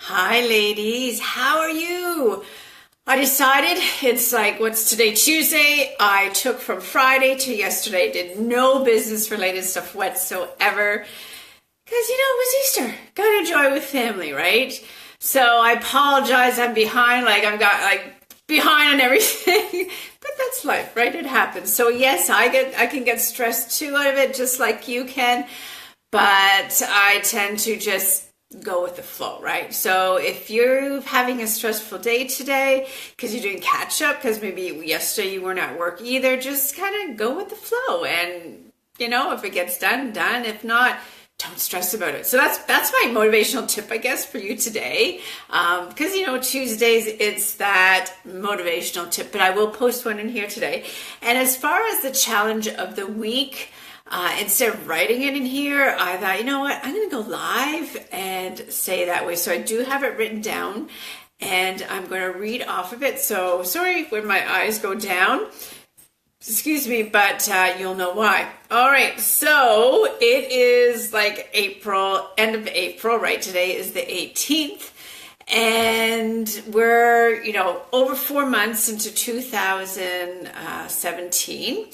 Hi, ladies. How are you? I decided it's like, what's today? Tuesday. I took from Friday to yesterday, did no business related stuff whatsoever. Because, it was Easter. Gotta enjoy with family, right? So I apologize. I'm behind. Behind on everything. But that's life, right? It happens. So yes, I can get stressed too out of it, just like you can. But I tend to just go with the flow, right? So if you're having a stressful day today because you're doing catch up, because maybe yesterday you weren't at work either, just kind of go with the flow. And, if it gets done, done. If not, don't stress about it. So that's my motivational tip, I guess, for you today. Because, Tuesdays, it's that motivational tip, but I will post one in here today. And as far as the challenge of the week, instead of writing it in here, I thought, you know what, I'm going to go live and say that way. So I do have it written down and I'm going to read off of it. So sorry when my eyes go down. Excuse me, but you'll know why. All right, so it is like end of April, right? Today is the 18th. And we're, over 4 months into 2017.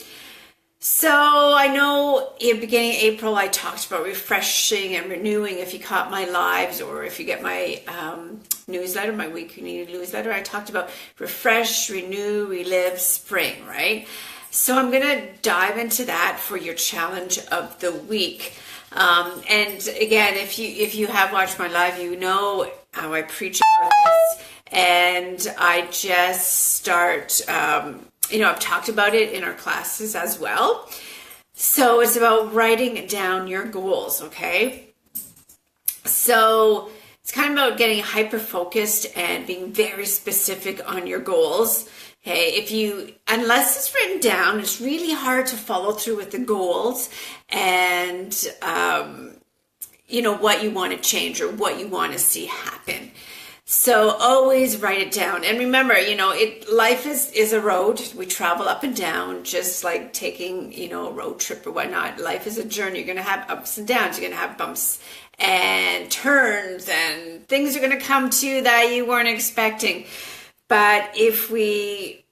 So I know in beginning of April, I talked about refreshing and renewing. If you caught my lives or if you get my newsletter, my weekly newsletter, I talked about refresh, renew, relive, spring, right? So I'm going to dive into that for your challenge of the week. And again, if you have watched my live, you know how I preach about this. And I just start... I've talked about it in our classes as well. So it's about writing down your goals, okay? So it's kind of about getting hyper-focused and being very specific on your goals. Okay, unless it's written down, it's really hard to follow through with the goals and, what you want to change or what you want to see happen. So always write it down. And remember, life is a road. We travel up and down, just like taking, a road trip or whatnot. Life is a journey. You're going to have ups and downs. You're going to have bumps and turns and things are going to come to you that you weren't expecting. But if we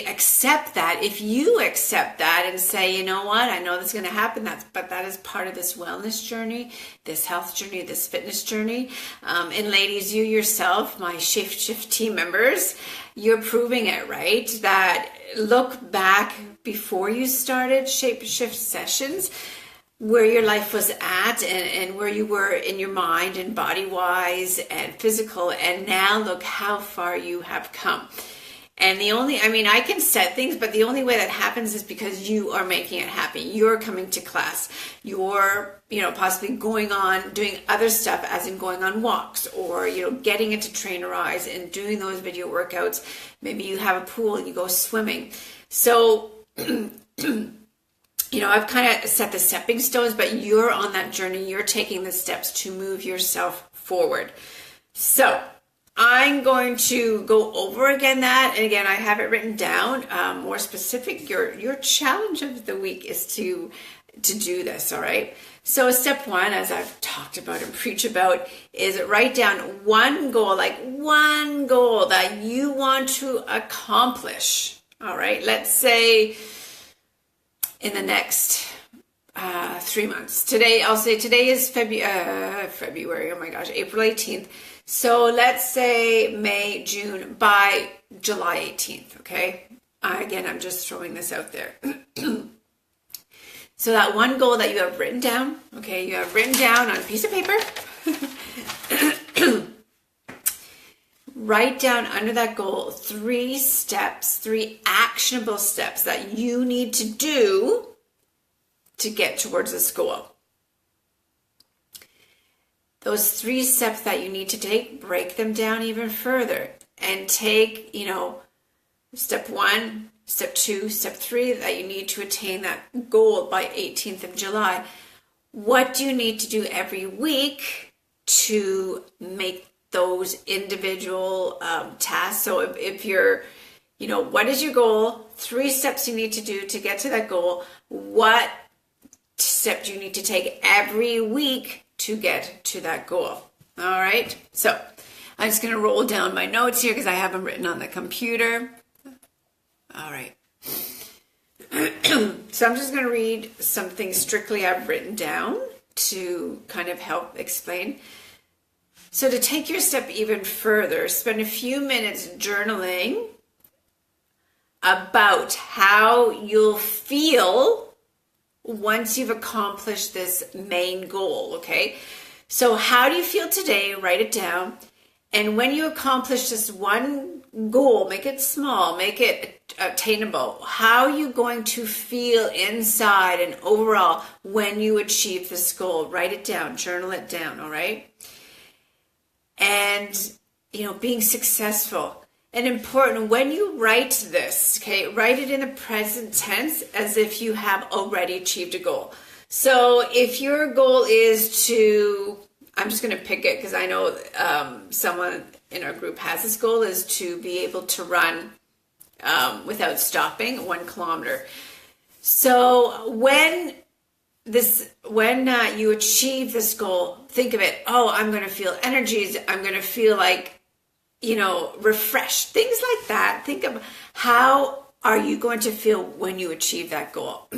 accept that, if you accept that and say, you know what, I know this is going to happen, but that is part of this wellness journey, this health journey, this fitness journey. And ladies, you yourself, my Shift team members, you're proving it, right? That look back before you started Shift sessions, where your life was at and where you were in your mind and body-wise and physical. And now look how far you have come. And I can set things, but the only way that happens is because you are making it happen. You're coming to class. You're, possibly going on, doing other stuff, as in going on walks or, getting into Trainerize and doing those video workouts. Maybe you have a pool and you go swimming. So, I've kind of set the stepping stones, but you're on that journey. You're taking the steps to move yourself forward. So, I'm going to go over again that, and again, I have it written down, more specific. Your challenge of the week is to do this, all right? So step one, as I've talked about and preach about, is write down one goal that you want to accomplish, all right? Let's say in the next 3 months. Today is February, oh my gosh, April 18th. So let's say May, June, by July 18th, okay? Again, I'm just throwing this out there. So that one goal that you have written down, okay, you have written down on a piece of paper. Write down under that goal 3 actionable steps that you need to do to get towards this goal. Those 3 steps that you need to take, break them down even further and take, step 1, step 2, step 3 that you need to attain that goal by 18th of July. What do you need to do every week to make those individual tasks? So if you're, what is your goal? 3 steps you need to do to get to that goal. What step do you need to take every week to get to that goal? All right. So I'm just going to roll down my notes here because I have them written on the computer. All right. So I'm just going to read something strictly I've written down to kind of help explain. So to take your step even further, spend a few minutes journaling about how you'll feel once you've accomplished this main goal, okay? So how do you feel today? Write it down. And when you accomplish this one goal, make it small, make it attainable. How are you going to feel inside and overall when you achieve this goal? Write it down, journal it down, all right? And, being successful. And important, when you write this, okay, write it in the present tense as if you have already achieved a goal. So if your goal is to, I'm just going to pick it because I know someone in our group has this goal, is to be able to run without stopping 1 kilometer. So when you achieve this goal, think of it, I'm going to feel energies, I'm going to feel like, refreshed, things like that. Think of how are you going to feel when you achieve that goal.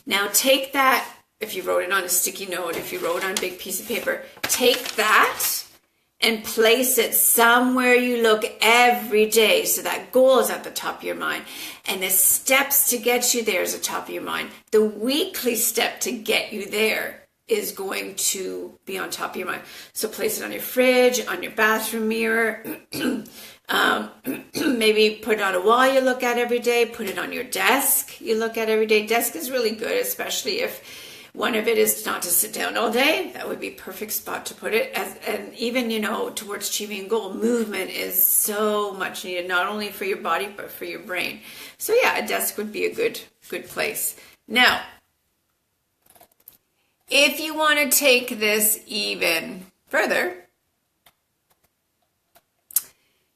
Now take that, if you wrote it on a sticky note, if you wrote it on a big piece of paper, take that and place it somewhere you look every day. So that goal is at the top of your mind. And the steps to get you there is at the top of your mind. The weekly step to get you there is going to be on top of your mind. So place it on your fridge, on your bathroom mirror. Maybe put it on a wall you look at every day. Put it on your desk you look at every day. Desk is really good, especially if one of it is not to sit down all day. That would be a perfect spot to put it. And even, towards achieving a goal, movement is so much needed, not only for your body, but for your brain. So yeah, a desk would be a good place. Now, if you want to take this even further,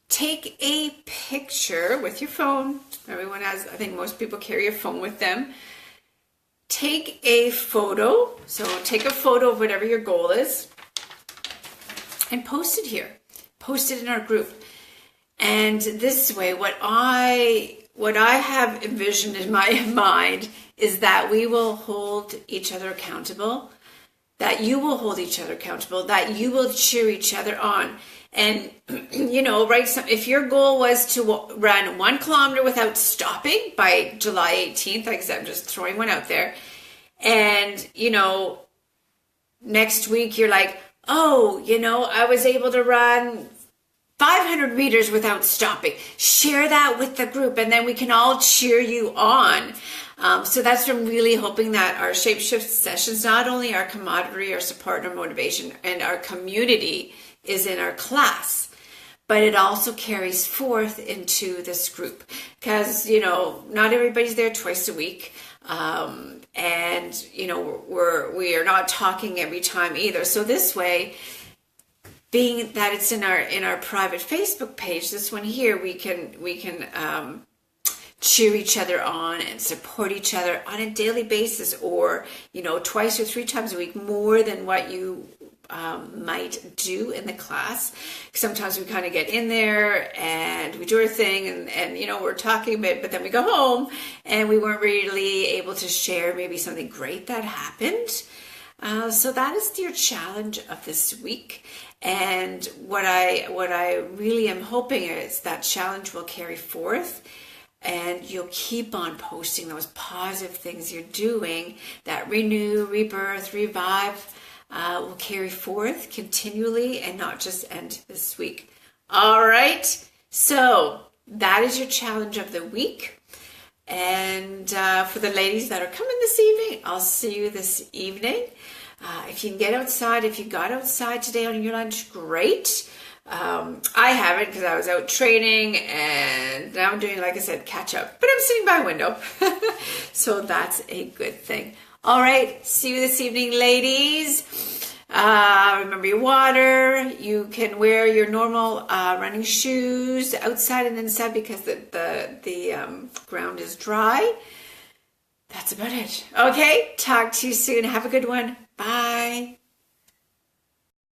take a picture with your phone. Everyone has, I think most people carry a phone with them. Take a photo. So take a photo of whatever your goal is and post it here. Post it in our group. And this way, what I have envisioned in my mind is that we will hold each other accountable, that you will hold each other accountable, that you will cheer each other on. And, if your goal was to run 1 kilometer without stopping by July 18th, like I said, I'm just throwing one out there. And, next week you're like, I was able to run 500 meters without stopping. Share that with the group and then we can all cheer you on. So that's what I'm really hoping, that our Shapeshift sessions, not only our camaraderie, our support, our motivation, and our community is in our class, but it also carries forth into this group because, not everybody's there twice a week. And, we are not talking every time either. So this way, being that it's in our private Facebook page, this one here, we can cheer each other on and support each other on a daily basis, or twice or 3 times a week, more than what you might do in the class. Sometimes we kind of get in there and we do our thing and we're talking a bit, but then we go home and we weren't really able to share maybe something great that happened. So that is your challenge of this week. And what I really am hoping is that challenge will carry forth, and you'll keep on posting those positive things you're doing, that renew, rebirth, revive, will carry forth continually and not just end this week. All right. So that is your challenge of the week. And for the ladies that are coming this evening, I'll see you this evening. If you can get outside, if you got outside today on your lunch, great. I haven't because I was out training and now I'm doing, like I said, catch up. But I'm sitting by a window. So that's a good thing. All right. See you this evening, ladies. Remember your water. You can wear your normal running shoes outside and inside because the ground is dry. That's about it. Okay. Talk to you soon. Have a good one. Bye.